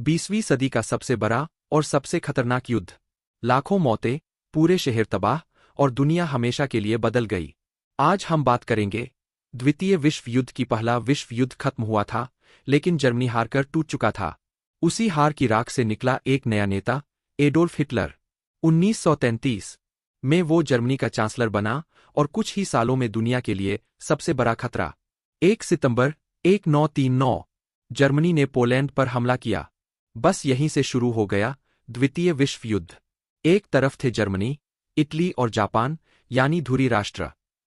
20वीं सदी का सबसे बड़ा और सबसे खतरनाक युद्ध। लाखों मौतें, पूरे शहर तबाह और दुनिया हमेशा के लिए बदल गई। आज हम बात करेंगे द्वितीय विश्व युद्ध की। पहला विश्व युद्ध खत्म हुआ था, लेकिन जर्मनी हारकर टूट चुका था। उसी हार की राख से निकला एक नया नेता, एडोल्फ हिटलर। 1933 में वो जर्मनी का चांसलर बना और कुछ ही सालों में दुनिया के लिए सबसे बड़ा खतरा। 1 सितंबर 1939 जर्मनी ने पोलैंड पर हमला किया। बस यहीं से शुरू हो गया द्वितीय विश्व युद्ध। एक तरफ थे जर्मनी, इटली और जापान यानी धुरी राष्ट्र,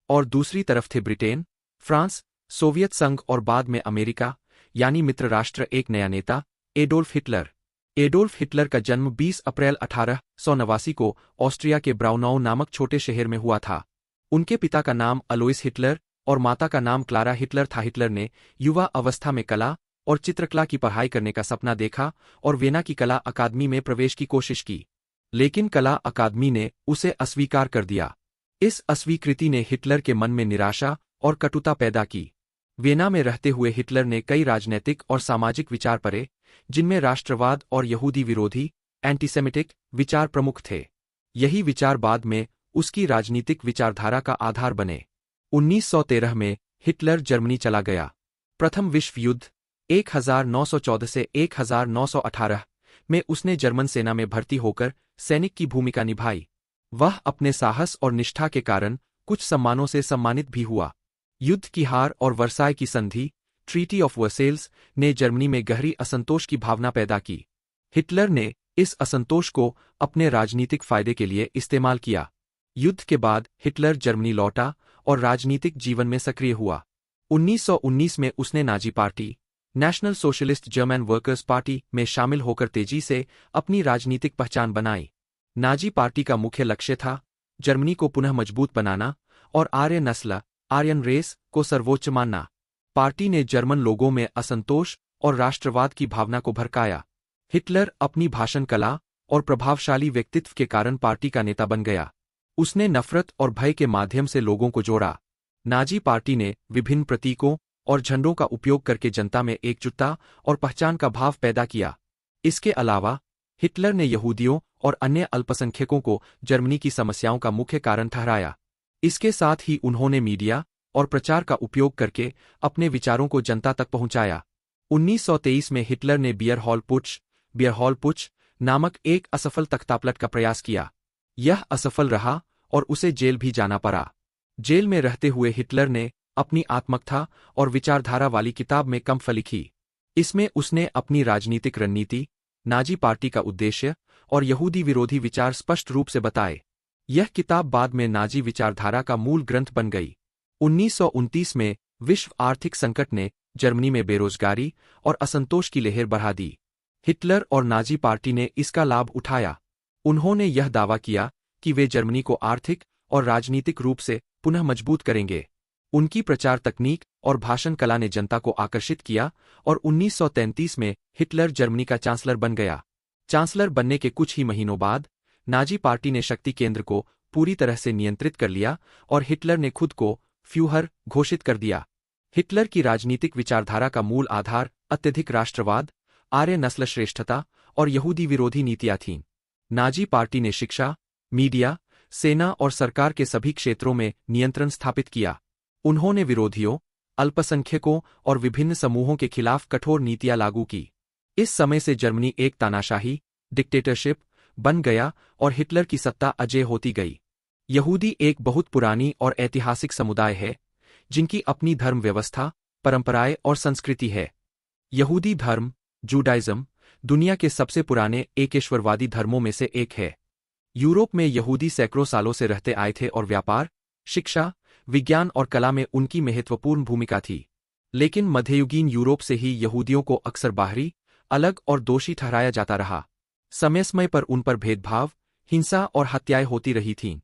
और दूसरी तरफ थे ब्रिटेन, फ्रांस, सोवियत संघ और बाद में अमेरिका यानी मित्र राष्ट्र। एक नया नेता, एडोल्फ हिटलर। एडोल्फ हिटलर का जन्म 20 अप्रैल 1889 को ऑस्ट्रिया के ब्राउनाउ नामक छोटे शहर में हुआ था। उनके पिता का नाम अलोइस हिटलर और माता का नाम क्लारा हिटलर था। हिटलर ने युवा अवस्था में कला और चित्रकला की पढ़ाई करने का सपना देखा और वेना की कला अकादमी में प्रवेश की कोशिश की, लेकिन कला अकादमी ने उसे अस्वीकार कर दिया। इस अस्वीकृति ने हिटलर के मन में निराशा और कटुता पैदा की। वेना में रहते हुए हिटलर ने कई राजनैतिक और सामाजिक विचार पढ़े, जिनमें राष्ट्रवाद और यहूदी विरोधी एंटीसेमिटिक विचार प्रमुख थे। यही विचार बाद में उसकी राजनीतिक विचारधारा का आधार बने। 1913 में हिटलर जर्मनी चला गया। प्रथम विश्व युद्ध 1914 से 1918 में उसने जर्मन सेना में भर्ती होकर सैनिक की भूमिका निभाई। वह अपने साहस और निष्ठा के कारण कुछ सम्मानों से सम्मानित भी हुआ। युद्ध की हार और वर्साय की संधि, ट्रीटी ऑफ वर्सेल्स, ने जर्मनी में गहरी असंतोष की भावना पैदा की। हिटलर ने इस असंतोष को अपने राजनीतिक फायदे के लिए इस्तेमाल किया। युद्ध के बाद हिटलर जर्मनी लौटा और राजनीतिक जीवन में सक्रिय हुआ। 1919 में उसने Nazi party, national socialist German workers party, में शामिल होकर तेजी से अपनी राजनीतिक पहचान बनाई। नाजी पार्टी का मुख्य लक्ष्य था जर्मनी को पुनः मजबूत बनाना और आर्य नस्ल, आर्यन रेस, को सर्वोच्च मानना। पार्टी ने जर्मन लोगों में असंतोष और राष्ट्रवाद की भावना को भड़काया। हिटलर अपनी भाषण कला और प्रभावशाली व्यक्तित्व के कारण पार्टी का नेता बन गया। उसने नफरत और भय के माध्यम से लोगों को जोड़ा। नाजी पार्टी ने विभिन्न प्रतीकों और झंडों का उपयोग करके जनता में एकजुटता और पहचान का भाव पैदा किया। इसके अलावा हिटलर ने यहूदियों और अन्य अल्पसंख्यकों को जर्मनी की समस्याओं का मुख्य कारण ठहराया। इसके साथ ही उन्होंने मीडिया और प्रचार का उपयोग करके अपने विचारों को जनता तक पहुंचाया। 1923 में हिटलर ने बियर हॉल पुच नामक एक असफल तख्तापलट का प्रयास किया। यह असफल रहा और उसे जेल भी जाना पड़ा। जेल में रहते हुए हिटलर ने अपनी आत्मकथा और विचारधारा वाली किताब में कम्फ लिखी। इसमें उसने अपनी राजनीतिक रणनीति, नाजी पार्टी का उद्देश्य और यहूदी विरोधी विचार स्पष्ट रूप से बताए। यह किताब बाद में नाजी विचारधारा का मूल ग्रंथ बन गई। 1929 में विश्व आर्थिक संकट ने जर्मनी में बेरोजगारी और असंतोष की लहर बढ़ा दी। हिटलर और नाजी पार्टी ने इसका लाभ उठाया। उन्होंने यह दावा किया कि वे जर्मनी को आर्थिक और राजनीतिक रूप से पुनः मजबूत करेंगे। उनकी प्रचार तकनीक और भाषण कला ने जनता को आकर्षित किया और 1933 में हिटलर जर्मनी का चांसलर बन गया। चांसलर बनने के कुछ ही महीनों बाद नाजी पार्टी ने शक्ति केंद्र को पूरी तरह से नियंत्रित कर लिया और हिटलर ने खुद को फ्यूहर घोषित कर दिया। हिटलर की राजनीतिक विचारधारा का मूल आधार अत्यधिक राष्ट्रवाद, आर्य नस्ल श्रेष्ठता और यहूदी विरोधी नीतियां थीं। नाजी पार्टी ने शिक्षा, मीडिया, सेना और सरकार के सभी क्षेत्रों में नियंत्रण स्थापित किया। उन्होंने विरोधियों, अल्पसंख्यकों और विभिन्न समूहों के खिलाफ कठोर नीतियां लागू की। इस समय से जर्मनी एक तानाशाही डिक्टेटरशिप बन गया और हिटलर की सत्ता अजेय होती गई। यहूदी एक बहुत पुरानी और ऐतिहासिक समुदाय है, जिनकी अपनी धर्म व्यवस्था, परंपराएं और संस्कृति है। यहूदी धर्म, जूडाइज्म, दुनिया के सबसे पुराने एकेश्वरवादी धर्मों में से एक है। यूरोप में यहूदी सैकड़ों सालों से रहते आए थे और व्यापार, शिक्षा, विज्ञान और कला में उनकी महत्वपूर्ण भूमिका थी। लेकिन मध्ययुगीन यूरोप से ही यहूदियों को अक्सर बाहरी, अलग और दोषी ठहराया जाता रहा। समय समय पर उन पर भेदभाव, हिंसा और हत्याएं होती रही थीं।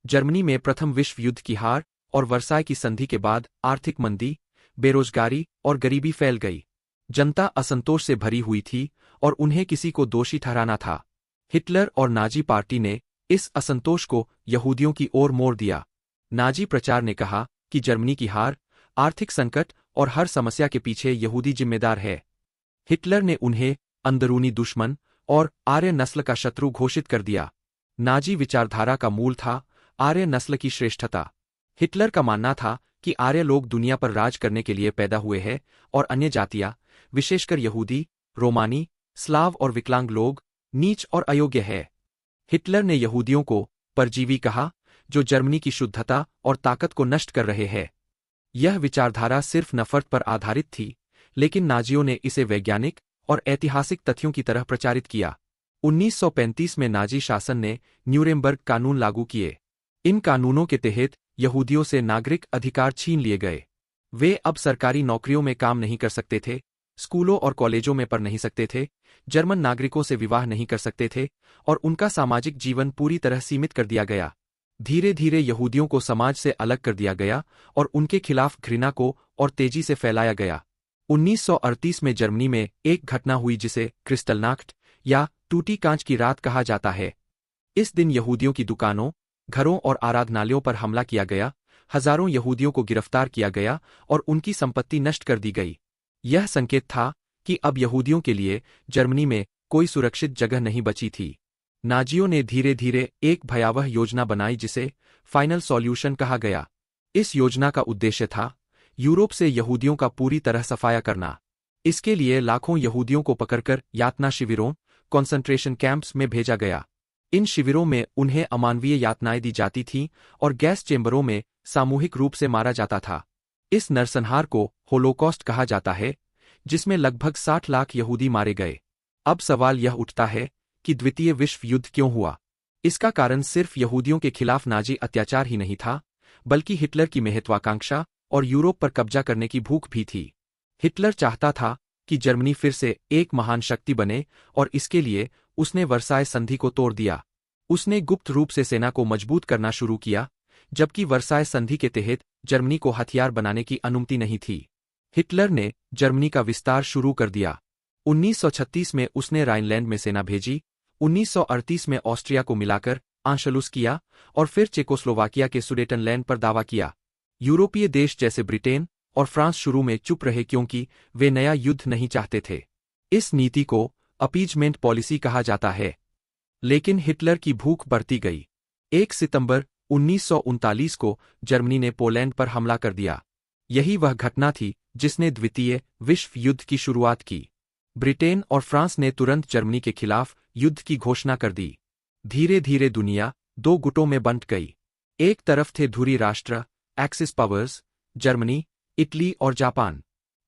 जर्मनी में प्रथम विश्व युद्ध की हार और वर्साय की संधि के बाद आर्थिक मंदी, बेरोजगारी और गरीबी फैल गई। जनता असंतोष से भरी हुई थी और उन्हें किसी को दोषी ठहराना था। हिटलर और नाजी पार्टी ने इस असंतोष को यहूदियों की ओर मोड़ दिया। नाजी प्रचार ने कहा कि जर्मनी की हार, आर्थिक संकट और हर समस्या के पीछे यहूदी जिम्मेदार है। हिटलर ने उन्हें अंदरूनी दुश्मन और आर्य नस्ल का शत्रु घोषित कर दिया। नाजी विचारधारा का मूल था आर्य नस्ल की श्रेष्ठता। हिटलर का मानना था कि आर्य लोग दुनिया पर राज करने के लिए पैदा हुए हैं और अन्य जातियां, विशेषकर यहूदी, रोमानी, स्लाव और विकलांग लोग, नीच और अयोग्य है। हिटलर ने यहूदियों को परजीवी कहा, जो जर्मनी की शुद्धता और ताकत को नष्ट कर रहे हैं। यह विचारधारा सिर्फ नफरत पर आधारित थी, लेकिन नाजियों ने इसे वैज्ञानिक और ऐतिहासिक तथ्यों की तरह प्रचारित किया। 1935 में नाजी शासन ने न्यूरेमबर्ग कानून लागू किए। इन कानूनों के तहत यहूदियों से नागरिक अधिकार छीन लिए गए। वे अब सरकारी नौकरियों में काम नहीं कर सकते थे, स्कूलों और कॉलेजों में पढ़ नहीं सकते थे, जर्मन नागरिकों से विवाह नहीं कर सकते थे और उनका सामाजिक जीवन पूरी तरह सीमित कर दिया गया। धीरे धीरे यहूदियों को समाज से अलग कर दिया गया और उनके खिलाफ घृणा को और तेजी से फैलाया गया। 1938 में जर्मनी में एक घटना हुई जिसे क्रिस्टलनाक्ट या टूटी कांच की रात कहा जाता है। इस दिन यहूदियों की दुकानों, घरों और आराधनालयों पर हमला किया गया, हजारों यहूदियों को गिरफ्तार किया गया और उनकी संपत्ति नष्ट कर दी गई। यह संकेत था कि अब यहूदियों के लिए जर्मनी में कोई सुरक्षित जगह नहीं बची थी। नाजियों ने धीरे धीरे एक भयावह योजना बनाई जिसे फाइनल सॉल्यूशन कहा गया। इस योजना का उद्देश्य था यूरोप से यहूदियों का पूरी तरह सफाया करना। इसके लिए लाखों यहूदियों को पकड़कर यातना शिविरों, कॉन्सेंट्रेशन कैंप्स में भेजा गया। इन शिविरों में उन्हें अमानवीय यातनाएं दी जाती थीं और गैस चेंबरों में सामूहिक रूप से मारा जाता था। इस नरसंहार को होलोकॉस्ट कहा जाता है, जिसमें लगभग 60 लाख यहूदी मारे गए। अब सवाल यह उठता है कि द्वितीय विश्व युद्ध क्यों हुआ? इसका कारण सिर्फ यहूदियों के खिलाफ नाजी अत्याचार ही नहीं था, बल्कि हिटलर की महत्वाकांक्षा और यूरोप पर कब्जा करने की भूख भी थी। हिटलर चाहता था कि जर्मनी फिर से एक महान शक्ति बने और इसके लिए उसने वर्साय संधि को तोड़ दिया। उसने गुप्त रूप से सेना को मजबूत करना शुरू किया, जबकि वर्साय संधि के तहत जर्मनी को हथियार बनाने की अनुमति नहीं थी। हिटलर ने जर्मनी का विस्तार शुरू कर दिया। 1936 में उसने राइनलैंड में सेना भेजी, 1938 में ऑस्ट्रिया को मिलाकर आंशलुस किया और फिर चेकोस्लोवाकिया के सुडेटनलैंड पर दावा किया। यूरोपीय देश जैसे ब्रिटेन और फ्रांस शुरू में चुप रहे क्योंकि वे नया युद्ध नहीं चाहते थे। इस नीति को अपीजमेंट पॉलिसी कहा जाता है। लेकिन हिटलर की भूख बढ़ती गई। 1 सितंबर 1939 को जर्मनी ने पोलैंड पर हमला कर दिया। यही वह घटना थी जिसने द्वितीय विश्व युद्ध की शुरुआत की। ब्रिटेन और फ्रांस ने तुरंत जर्मनी के खिलाफ युद्ध की घोषणा कर दी। धीरे धीरे दुनिया दो गुटों में बंट गई। एक तरफ थे धुरी राष्ट्र, एक्सिस पावर्स, जर्मनी, इटली और जापान।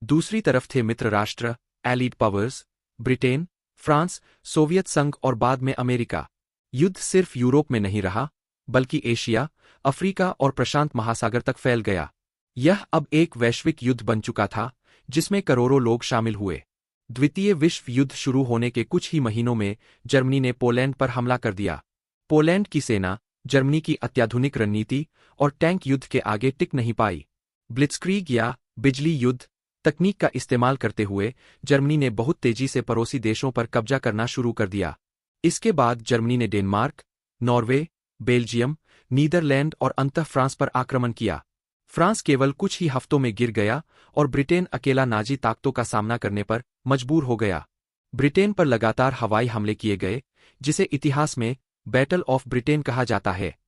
दूसरी तरफ थे मित्र राष्ट्र, allied powers, Britain, France, Soviet संघ और बाद में अमेरिका। युद्ध सिर्फ यूरोप में नहीं रहा, बल्कि एशिया, अफ्रीका और प्रशांत महासागर तक फैल गया। यह अब एक वैश्विक युद्ध बन चुका था, जिसमें करोड़ों लोग शामिल हुए। द्वितीय विश्व युद्ध शुरू होने के कुछ ही महीनों में जर्मनी ने पोलैंड पर हमला कर दिया। पोलैंड की सेना जर्मनी की अत्याधुनिक रणनीति और टैंक युद्ध के आगे टिक नहीं पाई। ब्लिट्जक्रीग या बिजली युद्ध तकनीक का इस्तेमाल करते हुए जर्मनी ने बहुत तेजी से पड़ोसी देशों पर कब्जा करना शुरू कर दिया। इसके बाद जर्मनी ने डेनमार्क, नॉर्वे, बेल्जियम, नीदरलैंड और अंततः फ्रांस पर आक्रमण किया। फ्रांस केवल कुछ ही हफ्तों में गिर गया और ब्रिटेन अकेला नाजी ताकतों का सामना करने पर मजबूर हो गया। ब्रिटेन पर लगातार हवाई हमले किए गए, जिसे इतिहास में बैटल ऑफ ब्रिटेन कहा जाता है।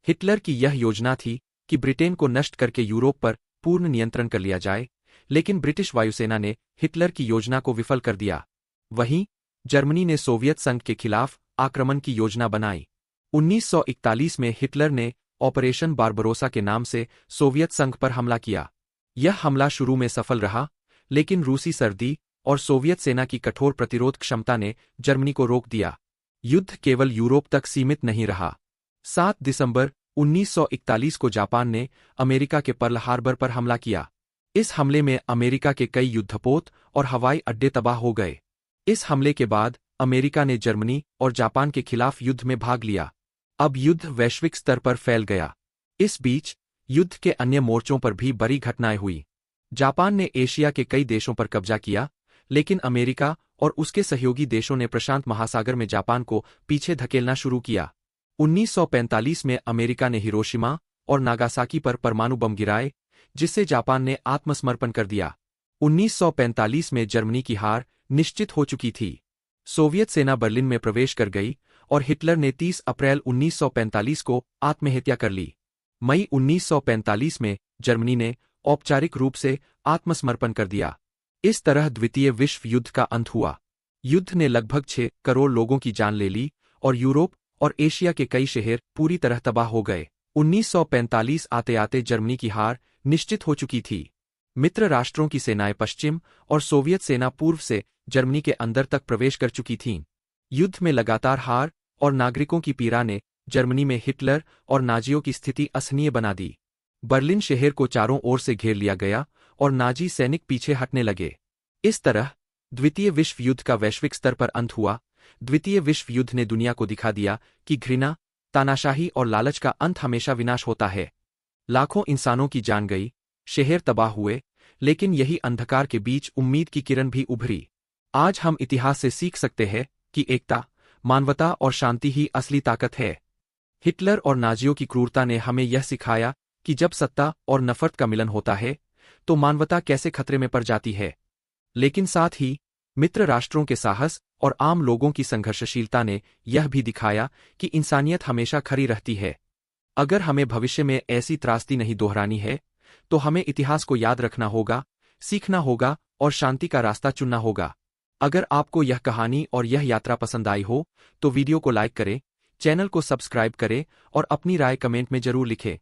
हिटलर की यह योजना थी कि ब्रिटेन को नष्ट करके यूरोप पर पूर्ण नियंत्रण कर लिया जाए, लेकिन ब्रिटिश वायुसेना ने हिटलर की योजना को विफल कर दिया। वहीं जर्मनी ने सोवियत संघ के खिलाफ आक्रमण की योजना बनाई। 1941 में हिटलर ने ऑपरेशन बारबरोसा के नाम से सोवियत संघ पर हमला किया। यह हमला शुरू में सफल रहा, लेकिन रूसी सर्दी और सोवियत सेना की कठोर प्रतिरोध क्षमता ने जर्मनी को रोक दिया। युद्ध केवल यूरोप तक सीमित नहीं रहा। 7 दिसंबर 1941 को जापान ने अमेरिका के पर्ल हार्बर पर हमला किया। इस हमले में अमेरिका के कई युद्धपोत और हवाई अड्डे तबाह हो गए। इस हमले के बाद अमेरिका ने जर्मनी और जापान के खिलाफ युद्ध में भाग लिया। अब युद्ध वैश्विक स्तर पर फैल गया। इस बीच युद्ध के अन्य मोर्चों पर भी बड़ी घटनाएं हुई। जापान ने एशिया के कई देशों पर कब्जा किया, लेकिन अमेरिका और उसके सहयोगी देशों ने प्रशांत महासागर में जापान को पीछे धकेलना शुरू किया। 1945 में अमेरिका ने हिरोशिमा और नागासाकी पर परमाणु बम गिराए, जिससे जापान ने आत्मसमर्पण कर दिया। 1945 में जर्मनी की हार निश्चित हो चुकी थी। सोवियत सेना बर्लिन में प्रवेश कर गई और हिटलर ने 30 अप्रैल 1945 को आत्महत्या कर ली। मई 1945 में जर्मनी ने औपचारिक रूप से आत्मसमर्पण कर दिया। इस तरह द्वितीय विश्व युद्ध का अंत हुआ। युद्ध ने लगभग 6 करोड़ लोगों की जान ले ली और यूरोप और एशिया के कई शहर पूरी तरह तबाह हो गए। 1945 आते आते जर्मनी की हार निश्चित हो चुकी थी। मित्र राष्ट्रों की सेनाएं पश्चिम और सोवियत सेना पूर्व से जर्मनी के अंदर तक प्रवेश कर चुकी थीं। युद्ध में लगातार हार और नागरिकों की पीड़ा ने जर्मनी में हिटलर और नाजियों की स्थिति असहनीय बना दी। बर्लिन शहर को चारों ओर से घेर लिया गया और नाजी सैनिक पीछे हटने लगे। इस तरह द्वितीय विश्व युद्ध का वैश्विक स्तर पर अंत हुआ। द्वितीय विश्व युद्ध ने दुनिया को दिखा दिया कि घृणा, तानाशाही और लालच का अंत हमेशा विनाश होता है। लाखों इंसानों की जान गई, शहर तबाह हुए, लेकिन यही अंधकार के बीच उम्मीद की किरण भी उभरी। आज हम इतिहास से सीख सकते हैं कि एकता, मानवता और शांति ही असली ताकत है। हिटलर और नाजियों की क्रूरता ने हमें यह सिखाया कि जब सत्ता और नफरत का मिलन होता है तो मानवता कैसे खतरे में पड़ जाती है। लेकिन साथ ही मित्र राष्ट्रों के साहस और आम लोगों की संघर्षशीलता ने यह भी दिखाया कि इंसानियत हमेशा खड़ी रहती है। अगर हमें भविष्य में ऐसी त्रासदी नहीं दोहरानी है तो हमें इतिहास को याद रखना होगा, सीखना होगा और शांति का रास्ता चुनना होगा। अगर आपको यह कहानी और यह यात्रा पसंद आई हो तो वीडियो को लाइक करें, चैनल को सब्सक्राइब करें और अपनी राय कमेंट में जरूर लिखें।